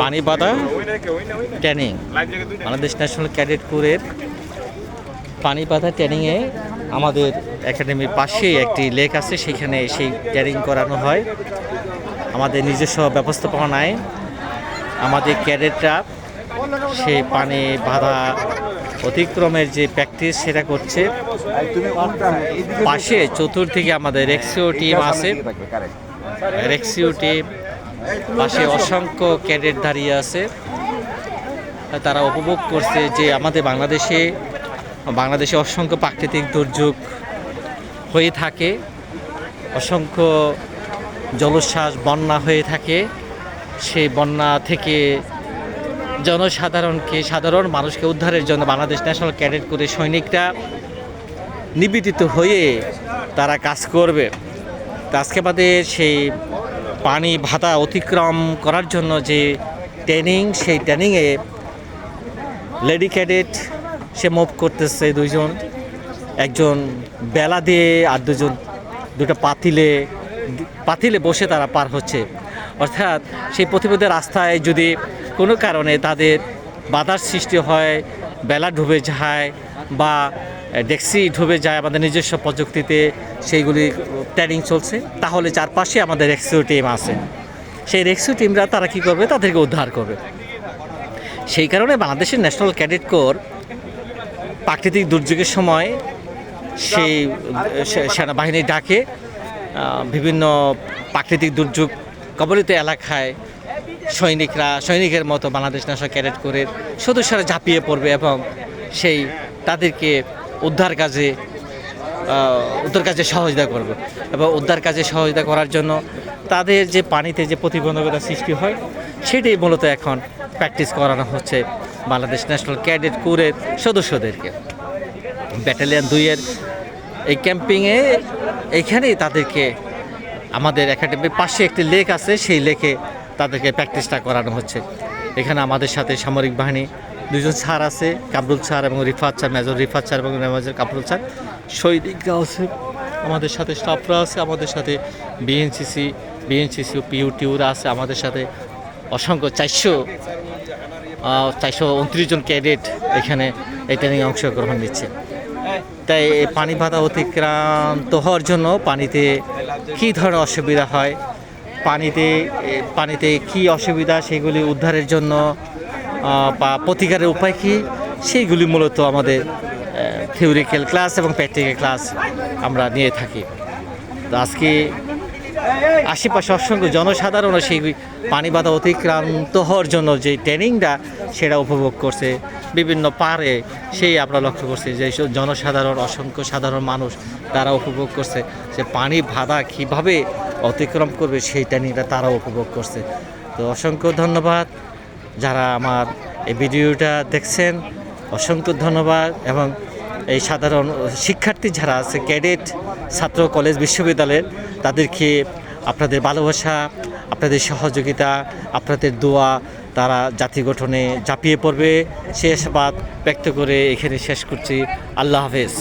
পানি বাঁধা training Bangladesh national cadet কোরের পানি বাঁধা ট্রেনিংয়ে আমাদের একাডেমির পাশেই একটি লেক আছে, সেখানে সেই ট্রেনিং করানো হয়। আমাদের নিজস্ব ব্যবস্থাপনায় আমাদের ক্যাডেটরা সেই পানি বাঁধা অতিক্রমের যে প্র্যাকটিস সেটা করছে। পাশে চতুর্দিকে আমাদের রেক্সিও টিম আছে, রেক্সিও টিম পাশে অসংখ্য ক্যাডেট দাঁড়িয়ে আছে। তারা উপভোগ করছে যে আমাদের বাংলাদেশে অসংখ্য প্রাকৃতিক দুর্যোগ হয়ে থাকে, অসংখ্য জলোচ্ছ্বাস বন্যা হয়ে থাকে। সেই বন্যা থেকে সাধারণ মানুষকে উদ্ধারের জন্য বাংলাদেশ ন্যাশনাল ক্যাডেট কোরের সৈনিকরা নিবেদিত হয়ে তারা কাজ করবে। আজকে আমাদের সেই পানি ভাতা অতিক্রম করার জন্য যে ট্রেনিং, সেই ট্রেনিংয়ে লেডি ক্যাডেট সে মুভ করতেছে দুইজন, একজন বেলা দিয়ে আর দুটো পাতিলে বসে তারা পার হচ্ছে। অর্থাৎ সেই প্রতিপদের রাস্তায় যদি কোনো কারণে তাদের বাধার সৃষ্টি হয়, বেলা ডুবে যায় বা ডেক্সি ডুবে যায়, আমাদের নিজস্ব প্রযুক্তিতে সেইগুলি ট্রেনিং চলছে, তাহলে চারপাশে আমাদের রেস্কিউ টিম আছে। সেই রেস্কিউ টিমরা তারা কী করবে, তাদেরকে উদ্ধার করবে। সেই কারণে বাংলাদেশের ন্যাশনাল ক্যাডেট কোর প্রাকৃতিক দুর্যোগের সময় সেই সেনাবাহিনীর ডাকে বিভিন্ন প্রাকৃতিক দুর্যোগ কবলিত এলাকায় সৈনিকের মতো বাংলাদেশ ন্যাশনাল ক্যাডেট কোরের সদস্যরা ঝাঁপিয়ে পড়বে এবং সেই তাদেরকে উদ্ধার কাজে সহযোগিতা করবে। এবং উদ্ধার কাজে সহযোগিতা করার জন্য তাদের যে পানিতে যে প্রতিবন্ধকতা সৃষ্টি হয়, সেটাই মূলত এখন প্র্যাকটিস করানো হচ্ছে বাংলাদেশ ন্যাশনাল ক্যাডেট কোরের সদস্যদেরকে। ব্যাটালিয়ন 2-এর এই ক্যাম্পিংয়ে এইখানেই তাদেরকে আমাদের একাডেমির পাশে একটি লেক আছে, সেই লেকে তাদেরকে প্র্যাকটিসটা করানো হচ্ছে। এখানে আমাদের সাথে সামরিক বাহিনী দুজন স্যার আছে, কামরুল স্যার এবং Rifat sir, major Rifat sir এবং মেজর কামরুল স্যার। সৈনিকরা আছে আমাদের সাথে, স্টাফরা আছে আমাদের সাথে, বিএনসিসি পিইউটিউরা আছে আমাদের সাথে। অসংখ্য 429 জন ক্যাডেট এখানে এই ট্রেনিংয়ে অংশগ্রহণ নিচ্ছে। তাই পানি বাধা অতিক্রান্ত হওয়ার জন্য পানিতে কী ধরনের অসুবিধা হয়, পানিতে কী অসুবিধা, সেগুলি উদ্ধারের জন্য বা প্রতিকারের উপায় কী, সেইগুলি মূলত আমাদের থিওরিক্যাল ক্লাস এবং প্র্যাকটিক্যাল ক্লাস আমরা নিয়ে থাকি। তো আজকে আশেপাশে অসংখ্য জনসাধারণও সেই পানি বাধা অতিক্রান্ত হওয়ার জন্য যে ট্রেনিংটা সেটা উপভোগ করছে বিভিন্ন পারে। সেই আমরা লক্ষ্য করছি যে জনসাধারণ, অসংখ্য সাধারণ মানুষ তারা উপভোগ করছে যে পানি বাধা কীভাবে অতিক্রম করবে, সেই ট্রেনিংটা তারা উপভোগ করছে। তো অসংখ্য ধন্যবাদ যারা আমার এই ভিডিওটা দেখছেন, অসংখ্য ধন্যবাদ। এবং এই সাধারণ শিক্ষার্থী যারা আছে, ক্যাডেট ছাত্র কলেজ বিশ্ববিদ্যালয়ের, তাদেরকে আপনাদের ভালোবাসা, আপনাদের সহযোগিতা, আপনাদের দোয়া তারা জাতি গঠনে ঝাঁপিয়ে পড়বে, সে আশাবাদ ব্যক্ত করে এখানে শেষ করছি। আল্লাহ হাফেজ।